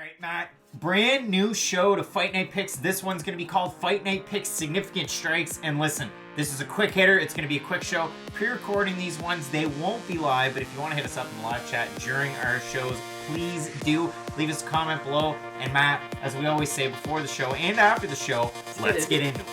right, Matt. Brand new show to Fight Night Picks. This one's going to be called Fight Night Picks Significant Strikes. And listen, this is a quick hitter. It's going to be a quick show. Pre-recording these ones. They won't be live, but if you want to hit us up in the live chat during our shows, please do. Leave us a comment below. And Matt, as we always say before the show and after the show, let's get into it.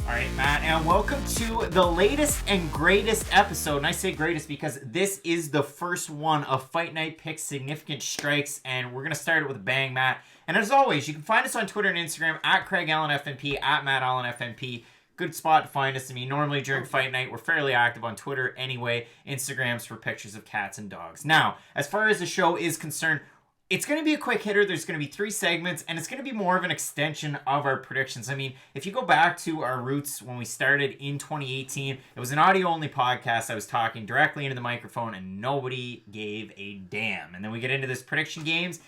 Alright, Matt, and welcome to the latest and greatest episode. And I say greatest because this is the first one of Fight Night Picks Significant Strikes, and we're going to start it with a bang, Matt. And as always, you can find us on Twitter and Instagram at CraigAllenFNP, at MattAllenFNP. Good spot to find us. I mean, normally during Fight Night, we're fairly active on Twitter anyway. Instagram's for pictures of cats and dogs. Now, as far as the show is concerned, it's going to be a quick hitter. There's going to be 3 segments, and it's going to be more of an extension of our predictions. I mean, if you go back to our roots when we started in 2018, it was an audio-only podcast. I was talking directly into the microphone, and nobody gave a damn. And then we get into this prediction games,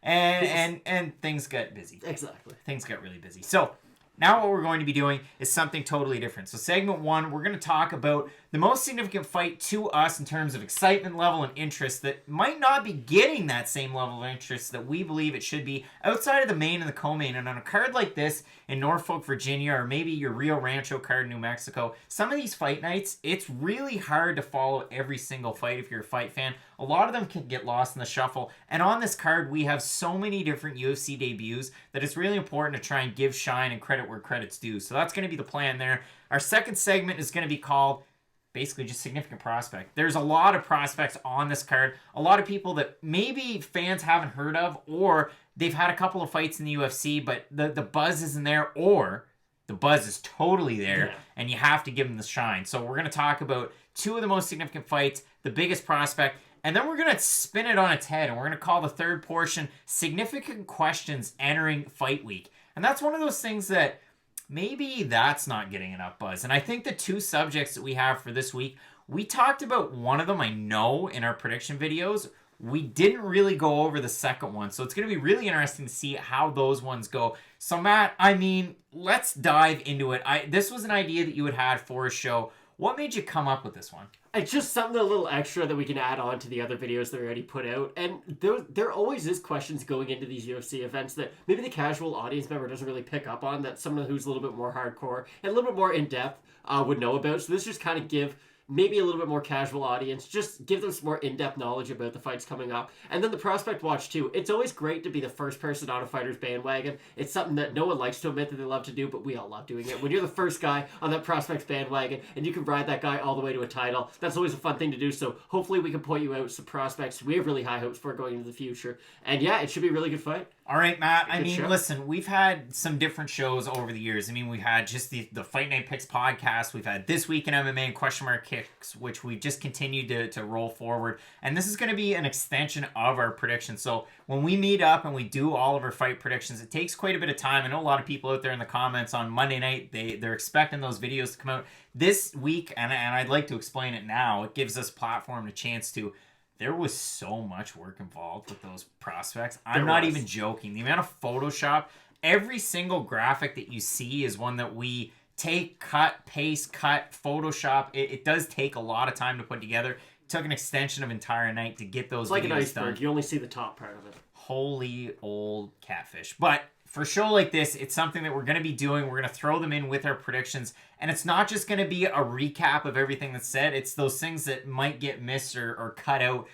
and things got busy. Exactly. Things got really busy. So now what we're going to be doing is something totally different. So segment 1, we're going to talk about the most significant fight to us in terms of excitement level and interest that might not be getting that same level of interest that we believe it should be outside of the main and the co-main. And on a card like this in Norfolk, Virginia, or maybe your Rio Rancho card in New Mexico, some of these fight nights, it's really hard to follow every single fight if you're a fight fan. A lot of them can get lost in the shuffle. And on this card, we have so many different UFC debuts that it's really important to try and give shine and credit where credit's due. So that's going to be the plan there. Our second segment is going to be called basically just significant prospect. There's a lot of prospects on this card. A lot of people that maybe fans haven't heard of, or they've had a couple of fights in the UFC, but the buzz isn't there, or the buzz is totally there, and you have to give them the shine. So we're going to talk about 2 of the most significant fights, the biggest prospect, and then we're going to spin it on its head, and we're going to call the third portion Significant Questions Entering Fight Week. And that's one of those things that maybe that's not getting enough buzz. And I think the 2 subjects that we have for this week, we talked about one of them, I know, in our prediction videos. We didn't really go over the second one. So it's going to be really interesting to see how those ones go. So Matt, I mean, let's dive into it. This was an idea that you had for a show. What made you come up with this one? It's just something a little extra that we can add on to the other videos that we already put out. And there always is questions going into these UFC events that maybe the casual audience member doesn't really pick up on, that someone who's a little bit more hardcore and a little bit more in-depth would know about. So this just kind of give maybe a little bit more casual audience, just give them some more in-depth knowledge about the fights coming up. And then the prospect watch too. It's always great to be the first person on a fighter's bandwagon. It's something that no one likes to admit that they love to do, but we all love doing it. When you're the first guy on that prospect's bandwagon and you can ride that guy all the way to a title, that's always a fun thing to do. So hopefully we can point you out some prospects we have really high hopes for going into the future. And yeah, it should be a really good fight. All right, Matt. I mean, listen, we've had some different shows over the years. I mean, we've had just the Fight Night Picks podcast. We've had This Week in MMA and Question Mark Kicks, which we've just continued to roll forward. And this is going to be an extension of our predictions. So when we meet up and we do all of our fight predictions, it takes quite a bit of time. I know a lot of people out there in the comments on Monday night, they're expecting those videos to come out this week. And I'd like to explain it now. It gives us platform and a chance to. There was so much work involved with those prospects. I'm not even joking. The amount of Photoshop, every single graphic that you see is one that we take, cut, paste, cut, Photoshop. It does take a lot of time to put together. It took an extension of entire night to get those videos done. It's like an iceberg. You only see the top part of it. Holy old catfish. But for a show like this, it's something that we're going to be doing. We're going to throw them in with our predictions. And it's not just going to be a recap of everything that's said. It's those things that might get missed or cut out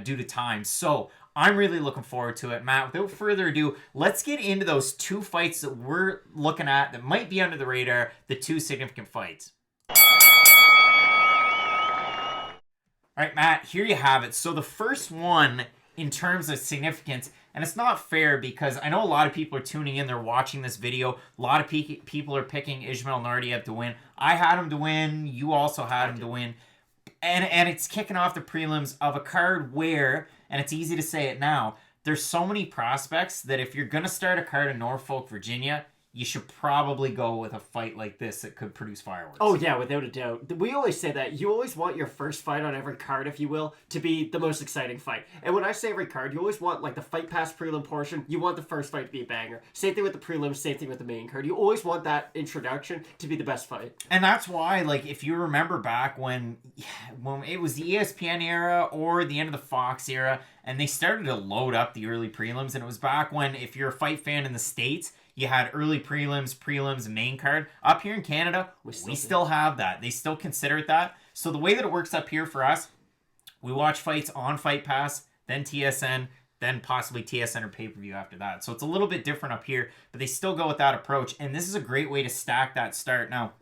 due to time. So I'm really looking forward to it. Matt, without further ado, let's get into those 2 fights that we're looking at that might be under the radar, the 2 significant fights. All right, Matt, here you have it. So the first one in terms of significance, and it's not fair because I know a lot of people are tuning in, they're watching this video. A lot of people are picking Ismail Naurdiev to win. I had him to win. You also had him to win. And it's kicking off the prelims of a card where, and it's easy to say it now, there's so many prospects that if you're going to start a card in Norfolk, Virginia, you should probably go with a fight like this that could produce fireworks. Oh, yeah, without a doubt. We always say that. You always want your first fight on every card, if you will, to be the most exciting fight. And when I say every card, you always want, like, the Fight Pass prelim portion. You want the first fight to be a banger. Same thing with the prelims, same thing with the main card. You always want that introduction to be the best fight. And that's why, like, if you remember back when it was the ESPN era or the end of the Fox era, and they started to load up the early prelims, and it was back when, if you're a fight fan in the States, you had early prelims, main card. Up here in Canada, we still have that. They still consider it that. So the way that it works up here for us, we watch fights on Fight Pass, then TSN, then possibly TSN or pay-per-view after that. So it's a little bit different up here, but they still go with that approach. And this is a great way to stack that start. Now,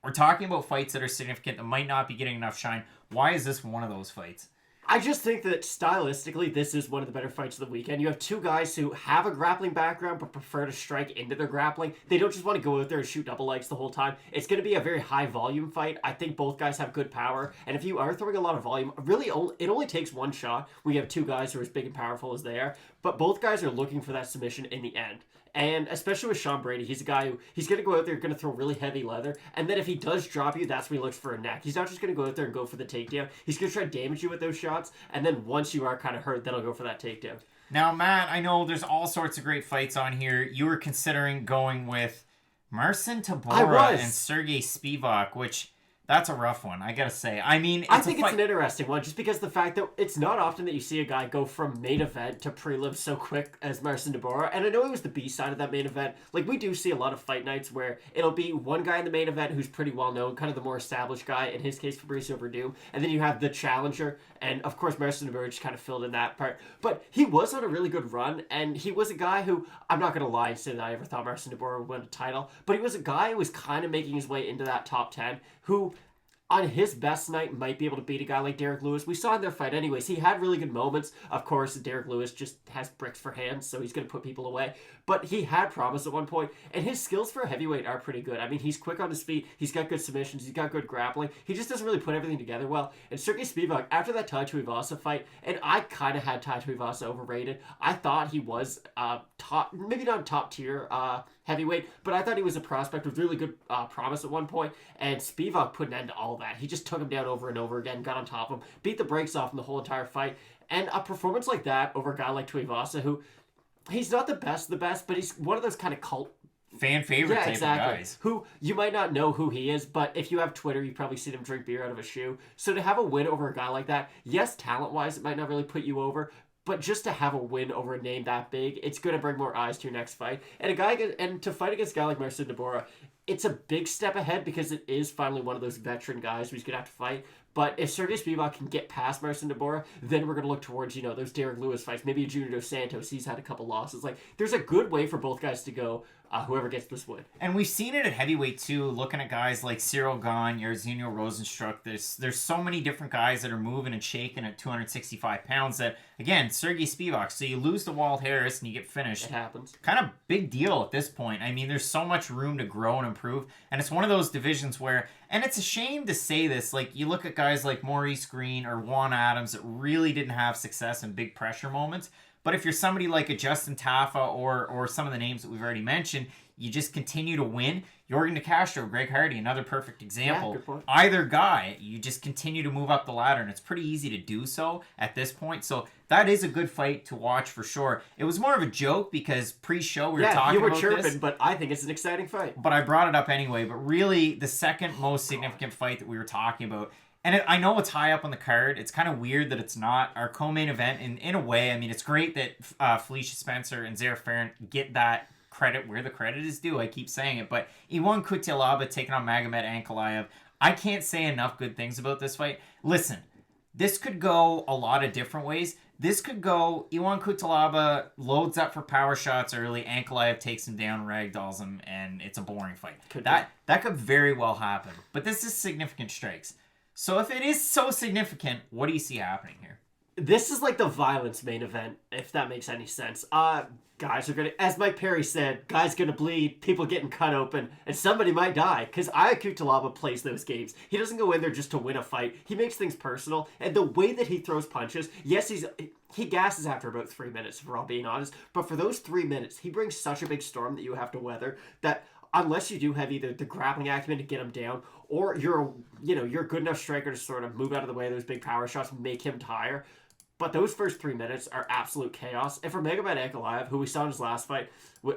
we're talking about fights that are significant that might not be getting enough shine. Why is this one of those fights? I just think that stylistically, this is one of the better fights of the weekend. You have two guys who have a grappling background but prefer to strike into their grappling. They don't just want to go out there and shoot double legs the whole time. It's going to be a very high volume fight. I think both guys have good power. And if you are throwing a lot of volume, really, it only takes one shot. We have two guys who are as big and powerful as they are. But both guys are looking for that submission in the end. And especially with Sean Brady, he's a guy who, he's going to go out there, going to throw really heavy leather. And then if he does drop you, that's when he looks for a neck. He's not just going to go out there and go for the takedown. He's going to try to damage you with those shots. And then once you are kind of hurt, then he'll go for that takedown. Now, Matt, I know there's all sorts of great fights on here. You were considering going with Marcin Tybura and Sergey Spivak, which... that's a rough one, I gotta say. I mean, I think it's an interesting one, just because the fact that it's not often that you see a guy go from main event to prelim so quick as Marcin Tybura. And I know he was the B side of that main event. Like, we do see a lot of fight nights where it'll be one guy in the main event who's pretty well known, kind of the more established guy. In his case, Fabricio Verdum, and then you have the challenger, and of course Marcin Tybura just kind of filled in that part. But he was on a really good run, and he was a guy who, I'm not gonna lie and say that I ever thought Marcin Tybura would win a title, but he was a guy who was kind of making his way into that top 10, who on his best night might be able to beat a guy like Derek Lewis. We saw in their fight anyways. He had really good moments. Of course, Derek Lewis just has bricks for hands, so he's going to put people away. But he had promise at one point, and his skills for a heavyweight are pretty good. I mean, he's quick on his feet. He's got good submissions. He's got good grappling. He just doesn't really put everything together well. And Sergey Spivak, after that Tai Tuivasa fight, and I kind of had Tai Tuivasa overrated. I thought he was top, maybe not top tier heavyweight, but I thought he was a prospect with really good promise at one point, and Spivak put an end to all that. He just took him down over and over again, got on top of him, beat the brakes off him the whole entire fight, and a performance like that over a guy like Tuivasa, who, he's not the best, but he's one of those kind of cult fan favorite type of guys. Who you might not know who he is, but if you have Twitter, you probably seen him drink beer out of a shoe. So to have a win over a guy like that, yes, talent-wise, it might not really put you over, but just to have a win over a name that big, it's going to bring more eyes to your next fight. And to fight against a guy like Marcin Tybura, it's a big step ahead because it is finally one of those veteran guys who's going to have to fight. But if Sergey Spivak can get past Marcin Tybura, then we're going to look towards, those Derek Lewis fights. Maybe a Junior Dos Santos. He's had a couple losses. Like, there's a good way for both guys to go, whoever gets this win. And we've seen it at heavyweight, too, looking at guys like Cyril Gahn, Jairzinho Rozenstruik. There's so many different guys that are moving and shaking at 265 pounds that, again, Sergey Spivak. So you lose to Walt Harris and you get finished. It happens. Kind of big deal at this point. I mean, there's so much room to grow and improve. And it's one of those divisions where, and it's a shame to say this, like, you look at guys like Maurice Green or Juan Adams that really didn't have success in big pressure moments. But if you're somebody like a Justin Taffa or some of the names that we've already mentioned, you just continue to win. Yorgan De Castro, Greg Hardy, another perfect example. Yeah, good point. Either guy, you just continue to move up the ladder, and it's pretty easy to do so at this point. So that is a good fight to watch for sure. It was more of a joke because pre-show we were talking about this. Yeah, you were chirping, but I think it's an exciting fight. But I brought it up anyway. But really, the second most significant fight that we were talking about, and I know it's high up on the card. It's kind of weird that it's not our co-main event. In a way, I mean, it's great that Felicia Spencer and Zara Farron get that credit where the credit is due. I keep saying it. But Iwan Kutelaba taking on Magomed Ankalaev. I can't say enough good things about this fight. Listen, this could go a lot of different ways. This could go, Iwan Kutelaba loads up for power shots early, Ankalaev takes him down, ragdolls him, and it's a boring fight. That could very well happen. But this is significant strikes. So if it is so significant, what do you see happening here? This is like the violence main event, if that makes any sense. Guys are gonna, as Mike Perry said, guys gonna bleed, people getting cut open, and somebody might die. Because Ayaku Talaba plays those games. He doesn't go in there just to win a fight. He makes things personal, and the way that he throws punches, yes, he gasses after about 3 minutes, if we're all being honest. But for those 3 minutes, he brings such a big storm that you have to weather that unless you do have either the grappling acumen to get him down, or you're a good enough striker to sort of move out of the way of those big power shots, make him tire. But those first 3 minutes are absolute chaos. And for Magomed Ankalaev, who we saw in his last fight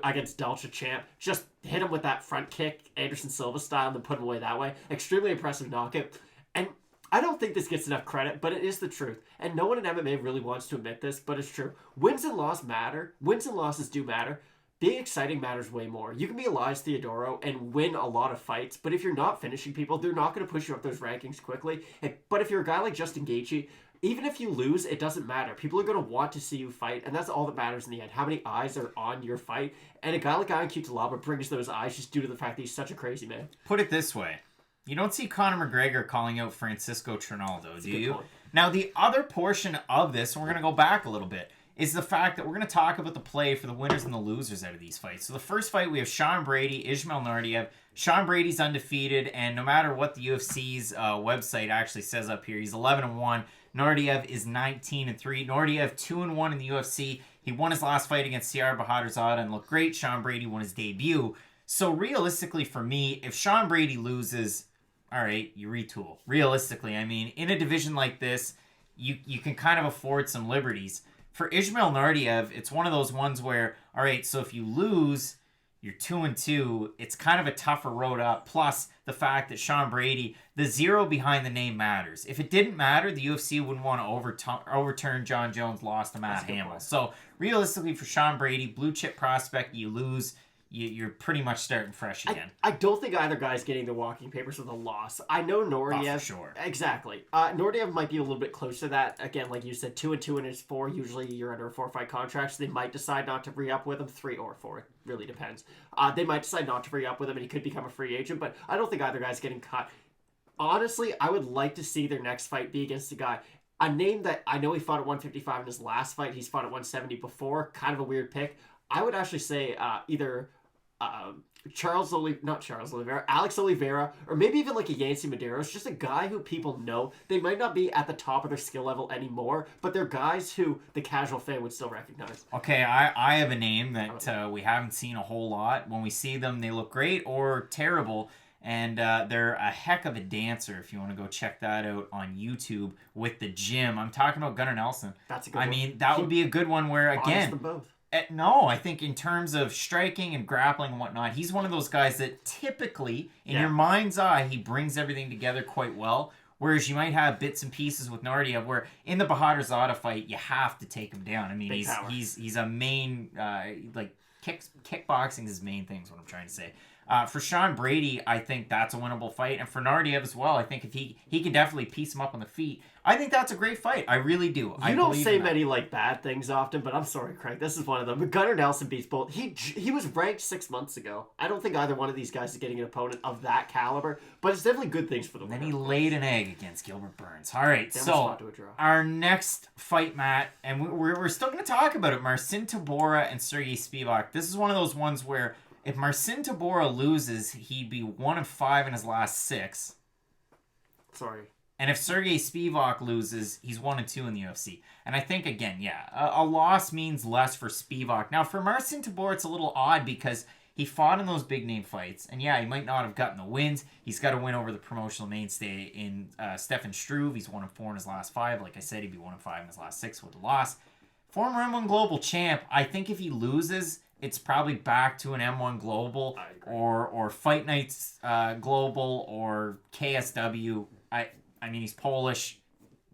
against Delta Champ, just hit him with that front kick, Anderson Silva style, and then put him away that way. Extremely impressive knockout. And I don't think this gets enough credit, but it is the truth. And no one in MMA really wants to admit this, but it's true. Wins and losses matter. Wins and losses do matter. Being exciting matters way more. You can be Elias Theodoro and win a lot of fights, but if you're not finishing people, they're not going to push you up those rankings quickly. But if you're a guy like Justin Gaethje, even if you lose, it doesn't matter. People are going to want to see you fight, and that's all that matters in the end. How many eyes are on your fight? And a guy like Ayaku Talaba brings those eyes just due to the fact that he's such a crazy man. Put it this way. You don't see Conor McGregor calling out Francisco Trinaldo, do you? Point. Now, the other portion of this, and we're going to go back a little bit, is the fact that we're going to talk about the play for the winners and the losers out of these fights. So the first fight, we have Sean Brady, Ismail Nardiev. Sean Brady's undefeated, and no matter what the UFC's website actually says up here, he's 11-1. Nardiev is 19-3. Nardiev 2-1 in the UFC. He won his last fight against Sierra Bahadurzada and looked great. Sean Brady won his debut. So realistically for me, if Sean Brady loses, all right, you retool. Realistically, I mean, in a division like this, you can kind of afford some liberties. For Ismail Nardiev, it's one of those ones where, all right, so if you lose, you're 2-2. It's kind of a tougher road up. Plus the fact that Sean Brady, the zero behind the name matters. If it didn't matter, the UFC wouldn't want to overturn John Jones' loss to Matt Hamill. So realistically, for Sean Brady, blue chip prospect, you lose. You're pretty much starting fresh again. I don't think either guy's getting the walking papers with a loss. I know Nordiev. Oh, for sure. Exactly. Nordiev might be a little bit close to that. Again, like you said, 2-2 in his 4. Usually you're under a 4-fight contract, so they might decide not to re-up with him. 3 or 4. It really depends. They might decide not to re-up with him, and he could become a free agent, but I don't think either guy's getting cut. Honestly, I would like to see their next fight be against a guy. A name that I know he fought at 155 in his last fight. He's fought at 170 before. Kind of a weird pick. I would actually say either Alex Oliveira, or maybe even like a Yancy Medeiros, just a guy who people know. They might not be at the top of their skill level anymore, but they're guys who the casual fan would still recognize. Okay, I have a name that we haven't seen a whole lot. When we see them, they look great or terrible, and they're a heck of a dancer if you want to go check that out on YouTube with the gym. I'm talking about Gunnar Nelson. That's a good one. I mean, that would be a good one where, again... them both. No, I think in terms of striking and grappling and whatnot, he's one of those guys that typically, in your mind's eye, he brings everything together quite well. Whereas you might have bits and pieces with Nardiev, where in the Bahadurzada fight, you have to take him down. I mean, he's a main kickboxing is his main thing. Is what I'm trying to say. For Sean Brady, I think that's a winnable fight, and for Nardiev as well. I think if he can definitely piece him up on the feet. I think that's a great fight. I really do. You don't say many bad things often, but I'm sorry, Craig. This is one of them. But Gunnar Nelson beats both. He was ranked 6 months ago. I don't think either one of these guys is getting an opponent of that caliber, but it's definitely good things for them. Then he laid an egg against Gilbert Burns. All right, so our next fight, Matt, and we're still going to talk about it. Marcin Tybura and Sergey Spivak. This is one of those ones where if Marcin Tybura loses, he'd be 1-5 in his last 6. Sorry. And if Sergey Spivak loses, he's 1-2 in the UFC. And I think, again, a loss means less for Spivak. Now, for Marcin Tybura, it's a little odd because he fought in those big-name fights. And, he might not have gotten the wins. He's got to win over the promotional mainstay in Stefan Struve. He's 1-4 in his last 5. Like I said, he'd be 1-5 in his last 6 with the loss. Former M1 Global champ, I think if he loses, it's probably back to an M1 Global or Fight Nights Global or KSW. I mean, he's Polish.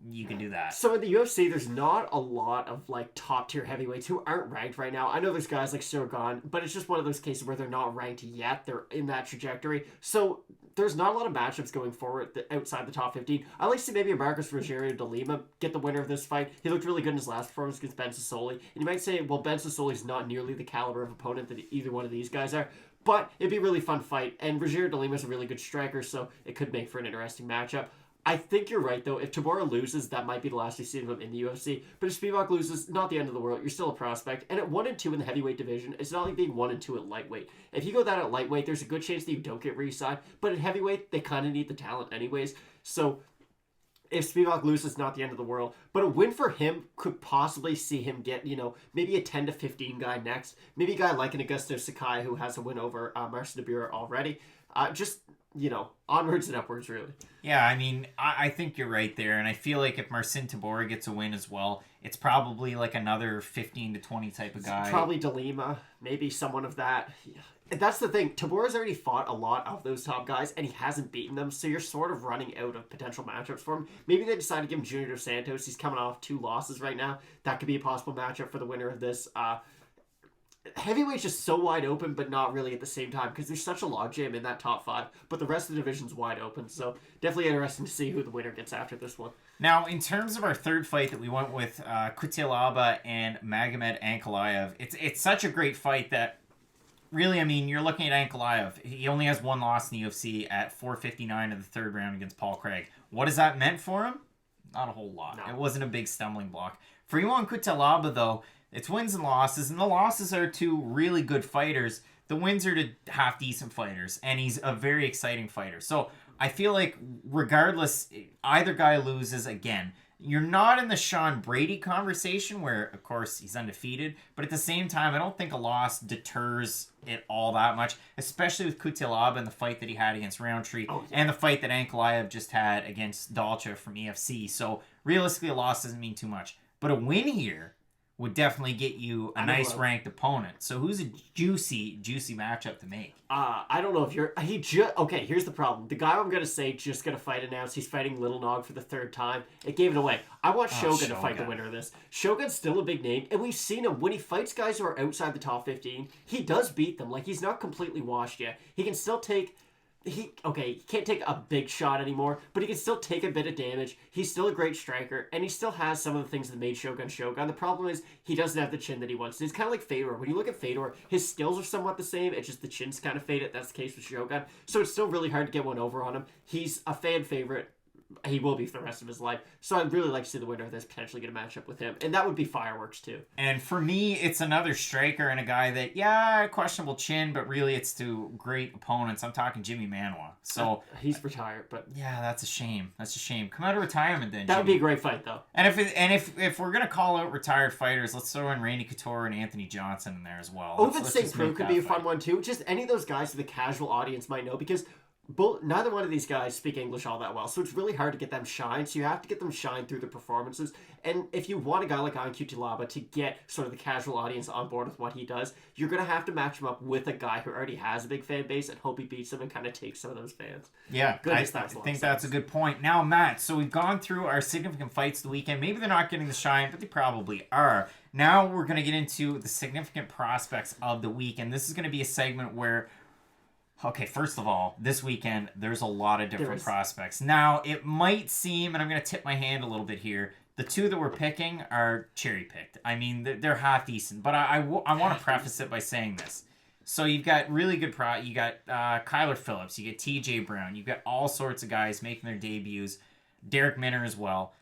You can do that. So in the UFC, there's not a lot of top tier heavyweights who aren't ranked right now. I know there's guys like Sirgan, but it's just one of those cases where they're not ranked yet. They're in that trajectory. So there's not a lot of matchups going forward outside the top 15. I like to see maybe a Marcus Rogério de Lima get the winner of this fight. He looked really good in his last performance against Ben Sassoli. And you might say, well, Ben Sassoli's not nearly the caliber of opponent that either one of these guys are. But it'd be a really fun fight. And Rogério de Lima's a really good striker, so it could make for an interesting matchup. I think you're right, though. If Tabora loses, that might be the last you see of him in the UFC. But if Spivak loses, not the end of the world. You're still a prospect. And at 1-2 in the heavyweight division, it's not like being 1-2 at lightweight. If you go that at lightweight, there's a good chance that you don't get re-signed. But at heavyweight, they kind of need the talent anyways. So if Spivak loses, not the end of the world. But a win for him could possibly see him get, maybe a 10-15 guy next. Maybe a guy like an Augusto Sakai who has a win over Marcin Tybura already. Onwards and upwards, really. Yeah, I mean, I think you're right there, and I feel like if Marcin Tybura gets a win as well, it's probably like another 15-20 type of guy. Probably DeLima, maybe someone of that. Yeah. That's the thing. Tabura's already fought a lot of those top guys, and he hasn't beaten them, so you're sort of running out of potential matchups for him. Maybe they decide to give him Junior Dos Santos. He's coming off 2 losses right now. That could be a possible matchup for the winner of this. Heavyweight's just so wide open, but not really at the same time because there's such a logjam in that top 5. But the rest of the division's wide open, so definitely interesting to see who the winner gets after this one. Now, in terms of our third fight that we went with Kutilaba and Magomed Ankalaev, it's such a great fight that really, I mean, you're looking at Ankalaev. He only has 1 loss in the UFC at 4:59 of the 3rd round against Paul Craig. What has that meant for him? Not a whole lot. No. It wasn't a big stumbling block. For Ion Kutilaba, though, it's wins and losses, and the losses are to really good fighters. The wins are to half-decent fighters, and he's a very exciting fighter. So I feel like regardless, either guy loses again. You're not in the Sean Brady conversation where, of course, he's undefeated, but at the same time, I don't think a loss deters it all that much, especially with Kutilaba and the fight that he had against Roundtree and the fight that Ankalaev just had against Dalcha from EFC. So realistically, a loss doesn't mean too much. But a win here would definitely get you a nice ranked opponent. So who's a juicy matchup to make? I don't know if you're... Okay, here's the problem. The guy I'm going to say just got a fight announced. He's fighting Little Nog for the 3rd time. It gave it away. I want Shogun to fight the winner of this. Shogun's still a big name, and we've seen him. When he fights guys who are outside the top 15, he does beat them. Like, he's not completely washed yet. He can still take... He can't take a big shot anymore, but he can still take a bit of damage. He's still a great striker, and he still has some of the things that made Shogun Shogun. The problem is he doesn't have the chin that he wants. It's kind of like Fedor. When you look at Fedor, his skills are somewhat the same. It's just the chin's kind of faded. That's the case with Shogun. So it's still really hard to get one over on him. He's a fan favorite. He will be for the rest of his life. So I'd really like to see the winner of this potentially get a matchup with him. And that would be fireworks, too. And for me, it's another striker and a guy that, questionable chin, but really it's to great opponents. I'm talking Jimmy Manuwa. So he's retired, but... Yeah, that's a shame. Come out of retirement then, That would be a great fight, though. And if we're going to call out retired fighters, let's throw in Randy Couture and Anthony Johnson in there as well. Ovid St. Preux could be a fun one, too. Just any of those guys that the casual audience might know, because... neither one of these guys speak English all that well, so it's really hard to get them shine. So you have to get them shine through the performances. And if you want a guy like Ion Kutilaba to get sort of the casual audience on board with what he does, you're going to have to match him up with a guy who already has a big fan base and hope he beats him and kind of takes some of those fans. Yeah, I think that's a good point. Now, Matt, so we've gone through our significant fights of the weekend. Maybe they're not getting the shine, but they probably are. Now we're going to get into the significant prospects of the week, and this is going to be a segment where... Okay, first of all, this weekend, there's a lot of different prospects. Now, it might seem, and I'm going to tip my hand a little bit here, the 2 that we're picking are cherry-picked. I mean, they're half-decent, but I want to preface it by saying this. So you've got really good you got Kyler Phillips, you get TJ Brown, you've got all sorts of guys making their debuts, Derek Minner as well.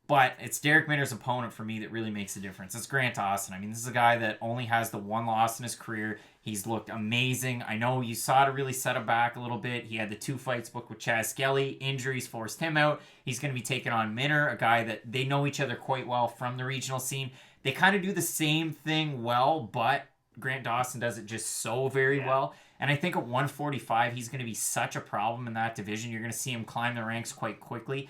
But it's Derek Minner's opponent for me that really makes a difference. It's Grant Dawson. I mean, this is a guy that only has the 1 loss in his career. He's looked amazing. I know you saw it really set him back a little bit. He had the 2 fights booked with Chaz Skelly. Injuries forced him out. He's going to be taking on Minner, a guy that they know each other quite well from the regional scene. They kind of do the same thing well, but Grant Dawson does it just so very well. And I think at 145, he's going to be such a problem in that division. You're going to see him climb the ranks quite quickly.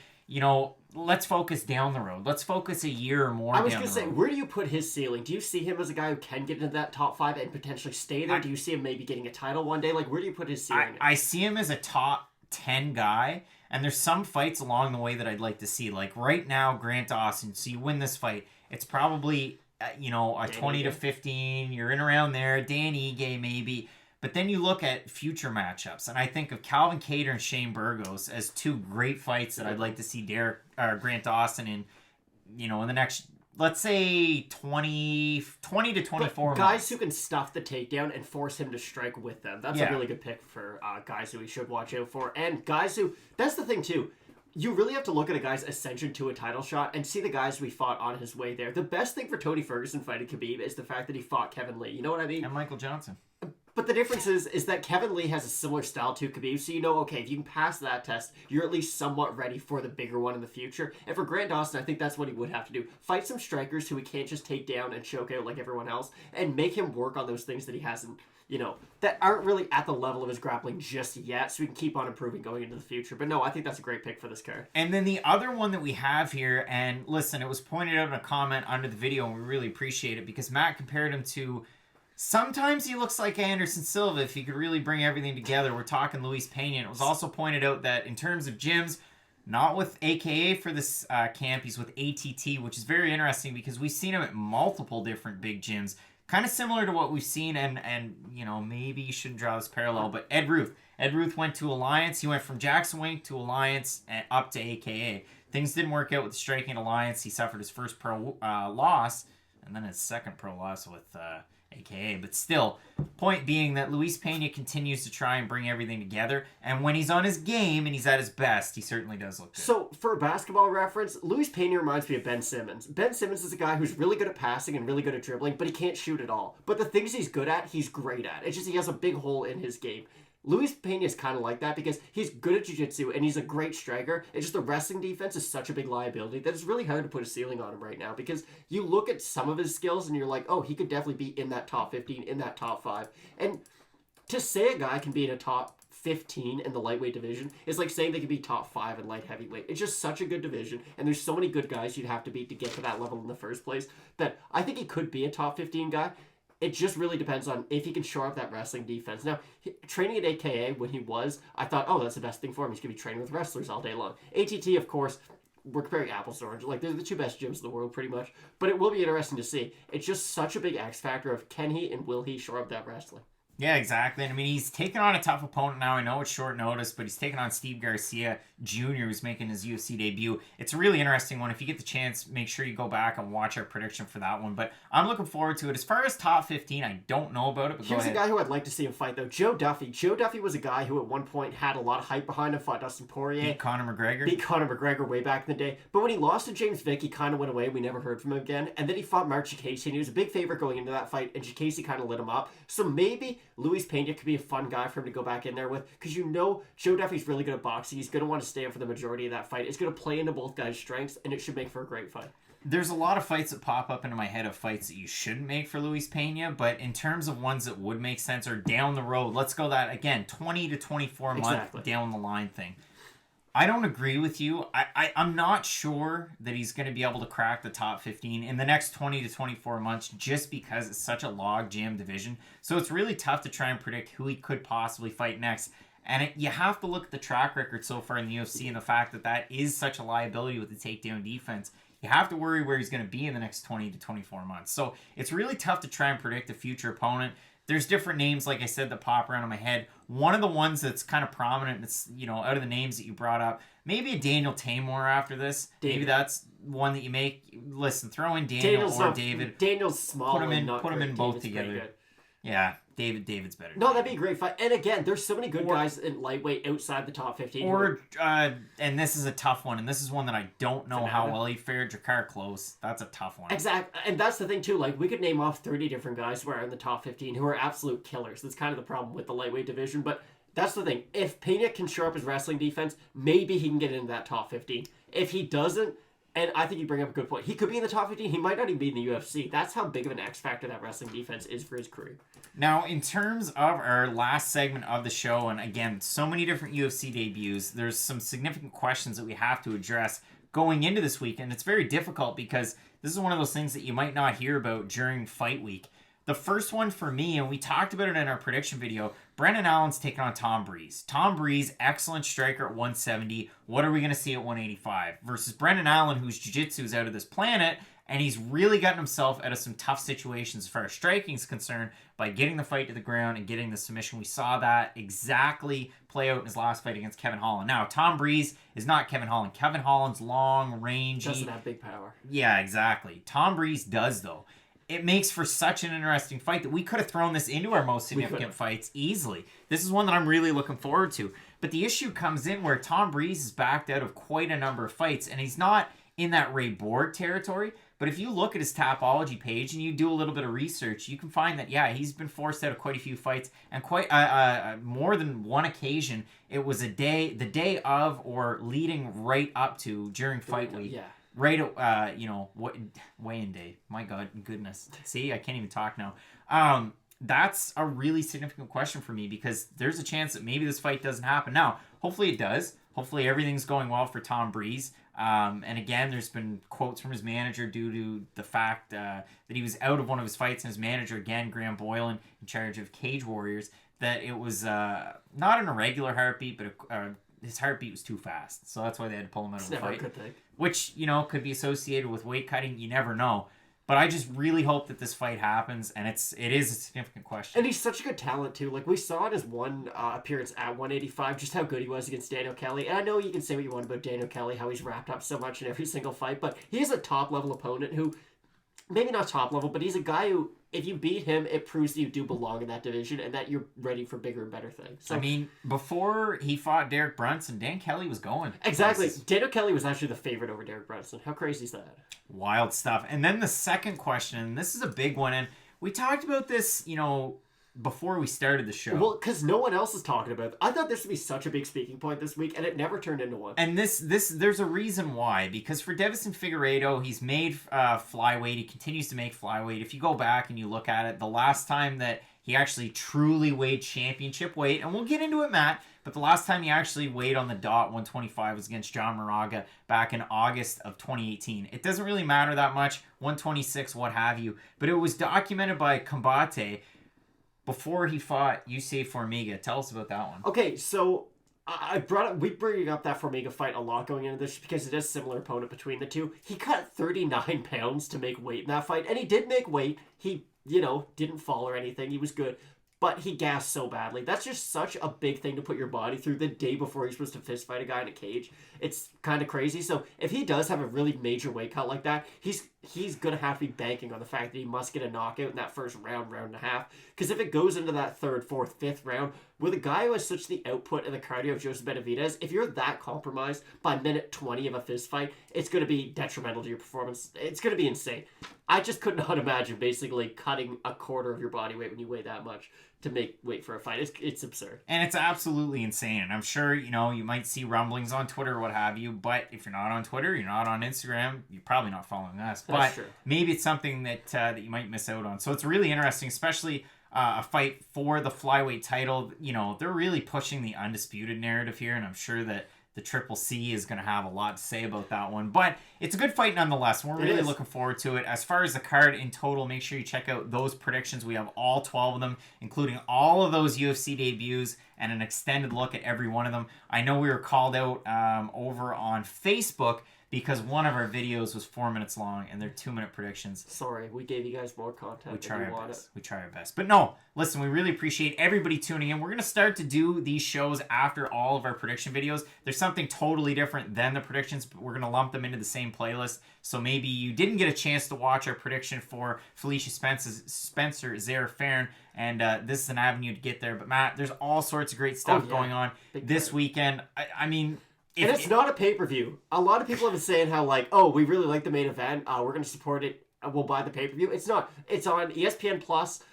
Let's focus down the road. Let's focus a year or more down the road. I was going to say, where do you put his ceiling? Do you see him as a guy who can get into that top 5 and potentially stay there? Do you see him maybe getting a title one day? Like, where do you put his ceiling? I see him as a top 10 guy, and there's some fights along the way that I'd like to see. Like, right now, Grant Dawson, so you win this fight, it's probably, a 20 to 15. You're in around there. Dan Ige, maybe. But then you look at future matchups, and I think of Calvin Kattar and Shane Burgos as 2 great fights that I'd like to see Grant Dawson in, in the next, let's say, 20 to 24 months. Guys who can stuff the takedown and force him to strike with them. That's a really good pick for guys who we should watch out for. And guys who, that's the thing too, you really have to look at a guy's ascension to a title shot and see the guys we fought on his way there. The best thing for Tony Ferguson fighting Khabib is the fact that he fought Kevin Lee. You know what I mean? And Michael Johnson. But the difference is that Kevin Lee has a similar style to Khabib, so you know, okay, if you can pass that test, you're at least somewhat ready for the bigger one in the future. And for Grant Dawson, I think that's what he would have to do. Fight some strikers who he can't just take down and choke out like everyone else, and make him work on those things that he hasn't, that aren't really at the level of his grappling just yet, so we can keep on improving going into the future. But no, I think that's a great pick for this card. And then the other one that we have here, and listen, it was pointed out in a comment under the video, and we really appreciate it, because Matt compared him to... Sometimes he looks like Anderson Silva if he could really bring everything together. We're talking Luis Pena. And it was also pointed out that in terms of gyms, not with AKA for this camp, he's with ATT, which is very interesting because we've seen him at multiple different big gyms. Kind of similar to what we've seen, and maybe you shouldn't draw this parallel, but Ed Ruth. Ed Ruth went to Alliance. He went from Jackson Wink to Alliance and up to AKA. Things didn't work out with the striking Alliance. He suffered his first pro loss, and then his second pro loss with... AKA, but still, point being that Luis Pena continues to try and bring everything together, and when he's on his game and he's at his best, he certainly does look good. So, for a basketball reference, Luis Pena reminds me of Ben Simmons. Ben Simmons is a guy who's really good at passing and really good at dribbling, but he can't shoot at all. But the things he's good at, he's great at. It's just he has a big hole in his game. Luis Pena is kind of like that because he's good at jiu-jitsu and he's a great striker. It's just the wrestling defense is such a big liability that it's really hard to put a ceiling on him right now because you look at some of his skills and you're like, oh, he could definitely be in that top 15, in that top 5. And to say a guy can be in a top 15 in the lightweight division is like saying they could be top 5 in light heavyweight. It's just such a good division, and there's so many good guys you'd have to beat to get to that level in the first place that I think he could be a top 15 guy. It just really depends on if he can shore up that wrestling defense. Now, training at AKA when he was, I thought, oh, that's the best thing for him. He's going to be training with wrestlers all day long. ATT, of course, we're comparing apples to oranges. Like, they're the two best gyms in the world, pretty much. But it will be interesting to see. It's just such a big X factor of can he and will he shore up that wrestling. Yeah, exactly. I mean, he's taken on a tough opponent now. I know it's short notice, but he's taken on Steve Garcia Jr., who's making his UFC debut. It's a really interesting one. If you get the chance, make sure you go back and watch our prediction for that one. But I'm looking forward to it. As far as top 15, I don't know about it, but Here's a guy who I'd like to see him fight, though. Joe Duffy. Joe Duffy was a guy who at one point had a lot of hype behind him, fought Dustin Poirier. Beat Conor McGregor. Beat Conor McGregor way back in the day. But when he lost to James Vick, he kind of went away. We never heard from him again. And then he fought Mark Jacasey, and he was a big favorite going into that fight, and Jacasey kind of lit him up. So maybe Luis Pena could be a fun guy for him to go back in there with, because Joe Duffy's really good at boxing. He's going to want to stay up for the majority of that fight. It's going to play into both guys' strengths, and it should make for a great fight. There's a lot of fights that pop up into my head of fights that you shouldn't make for Luis Pena, but in terms of ones that would make sense or down the road, let's go that, again, 20 to 24 month down the line thing. I don't agree with you. I'm not sure that he's going to be able to crack the top 15 in the next 20 to 24 months just because it's such a log jam division. So it's really tough to try and predict who he could possibly fight next. And you have to look at the track record so far in the UFC and the fact that that is such a liability with the takedown defense. You have to worry where he's going to be in the next 20 to 24 months. So it's really tough to try and predict a future opponent. There's different names, like I said, that pop around in my head. One of the ones that's kind of prominent, it's, out of the names that you brought up, maybe a Daniel Tamor after this. David. Maybe that's one that you make. Listen, throw in Daniel or David. Daniel's small. Put them in both together. Yeah, David's better. No, that'd be a great fight. And again, there's so many good guys in lightweight outside the top 15. And this is a tough one, and this is one that I don't know how well he fared. Jakar Close, that's a tough one. Exactly, and that's the thing too. Like, we could name off 30 different guys who are in the top 15 who are absolute killers. That's kind of the problem with the lightweight division, but that's the thing. If Pena can shore up his wrestling defense, maybe he can get into that top 15. If he doesn't, and I think you bring up a good point, he could be in the top 15. He might not even be in the UFC. That's how big of an X factor that wrestling defense is for his career. Now, in terms of our last segment of the show, and again, so many different UFC debuts, there's some significant questions that we have to address going into this week, and it's very difficult because this is one of those things that you might not hear about during fight week. The first one for me, and we talked about it in our prediction video, Brendan Allen's taking on Tom Breeze. Tom Breeze, excellent striker at 170. What are we going to see at 185? Versus Brendan Allen, whose jiu-jitsu is out of this planet, and he's really gotten himself out of some tough situations as far as striking is concerned by getting the fight to the ground and getting the submission. We saw that exactly play out in his last fight against Kevin Holland. Now, Tom Breeze is not Kevin Holland. Kevin Holland's long, rangy. Doesn't have big power. Yeah, exactly. Tom Breeze does, though. It makes for such an interesting fight that we could have thrown this into our most significant fights easily. This is one that I'm really looking forward to. But the issue comes in where Tom Breeze is backed out of quite a number of fights, and he's not in that Ray Borg territory. But if you look at his Tapology page and you do a little bit of research, you can find that, yeah, he's been forced out of quite a few fights, and quite more than one occasion, it was the day of or leading right up to during fight week. Yeah. Right, what weigh-in day. My goodness. See, I can't even talk now. That's a really significant question for me because there's a chance that maybe this fight doesn't happen. Now, hopefully it does. Hopefully everything's going well for Tom Breeze. And again, there's been quotes from his manager due to the fact that he was out of one of his fights, and his manager, again, Graham Boylan, in charge of Cage Warriors, that it was not an irregular heartbeat, but his heartbeat was too fast. So that's why they had to pull him out of the fight. It's never a good thing. Which, could be associated with weight cutting. You never know. But I just really hope that this fight happens, and it is a significant question. And he's such a good talent, too. Like, we saw in his one appearance at 185 just how good he was against Daniel Kelly. And I know you can say what you want about Daniel Kelly, how he's wrapped up so much in every single fight, but he is a top-level opponent who, maybe not top-level, but he's a guy who, if you beat him, it proves that you do belong in that division and that you're ready for bigger and better things. So, I mean, before he fought Derek Brunson, Dan Kelly was going. Exactly. Daniel Kelly was actually the favorite over Derek Brunson. How crazy is that? Wild stuff. And then the second question, and this is a big one, and we talked about this, before we started the show. Well, because no one else is talking about it. I thought this would be such a big speaking point this week, and it never turned into one. And this there's a reason why. Because for Deiveson Figueiredo, he's made flyweight. He continues to make flyweight. If you go back and you look at it, the last time that he actually truly weighed championship weight, and we'll get into it, Matt, but the last time he actually weighed on the dot 125 was against John Moraga back in August of 2018. It doesn't really matter that much, 126, what have you. But it was documented by Combate before he fought Yusei Formiga. Tell us about that one. Okay, so we bring up that Formiga fight a lot going into this because it is a similar opponent between the two. He cut 39 pounds to make weight in that fight, and he did make weight. He, didn't fall or anything. He was good. But he gassed so badly. That's just such a big thing to put your body through the day before you're supposed to fist fight a guy in a cage. It's kind of crazy. So if he does have a really major weight cut like that, he's going to have to be banking on the fact that he must get a knockout in that first round and a half. Because if it goes into that third, fourth, fifth round, with a guy who has such the output and the cardio of Joseph Benavidez, if you're that compromised by minute 20 of a fist fight, it's going to be detrimental to your performance. It's going to be insane. I just could not imagine basically cutting a quarter of your body weight when you weigh that much to make weight for a fight. It's absurd. And it's absolutely insane. And I'm sure, you might see rumblings on Twitter or what have you, but if you're not on Twitter, you're not on Instagram, you're probably not following us. That's but true. Maybe it's something that you might miss out on. So it's really interesting, especially a fight for the flyweight title. They're really pushing the undisputed narrative here, and I'm sure that the Triple C is going to have a lot to say about that one. But it's a good fight nonetheless. We're really looking forward to it. As far as the card in total, make sure you check out those predictions. We have all 12 of them, including all of those UFC debuts and an extended look at every one of them. I know we were called out over on Facebook because one of our videos was 4 minutes long and they're 2-minute predictions. Sorry, we gave you guys more content. We try our best. We try our best. But no, listen, we really appreciate everybody tuning in. We're going to start to do these shows after all of our prediction videos. There's something totally different than the predictions, but we're going to lump them into the same playlist. So maybe you didn't get a chance to watch our prediction for Felicia Spencer Zara Farron, and this is an avenue to get there. But Matt, there's all sorts of great stuff going on this weekend. I mean... And it's not a pay-per-view. A lot of people have been saying how, we really like the main event. We're going to support it. We'll buy the pay-per-view. It's not. It's on ESPN Plus.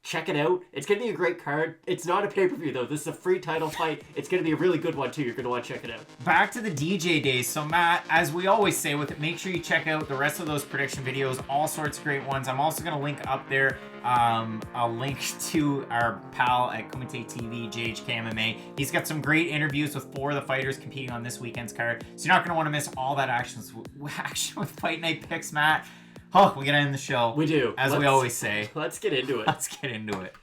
Check it out. It's going to be a great card. It's not a pay-per-view, though. This is a free title fight. It's going to be a really good one, too. You're going to want to check it out. Back to the DJ days. So, Matt, as we always say with it, make sure you check out the rest of those prediction videos. All sorts of great ones. I'm also going to link up there a link to our pal at Kumite TV, JHKMMA. He's got some great interviews with 4 of the fighters competing on this weekend's card. So you're not going to want to miss all that action with Fight Night picks, Matt. Oh, we got to end the show. We do. As we always say. Let's get into it. Let's get into it.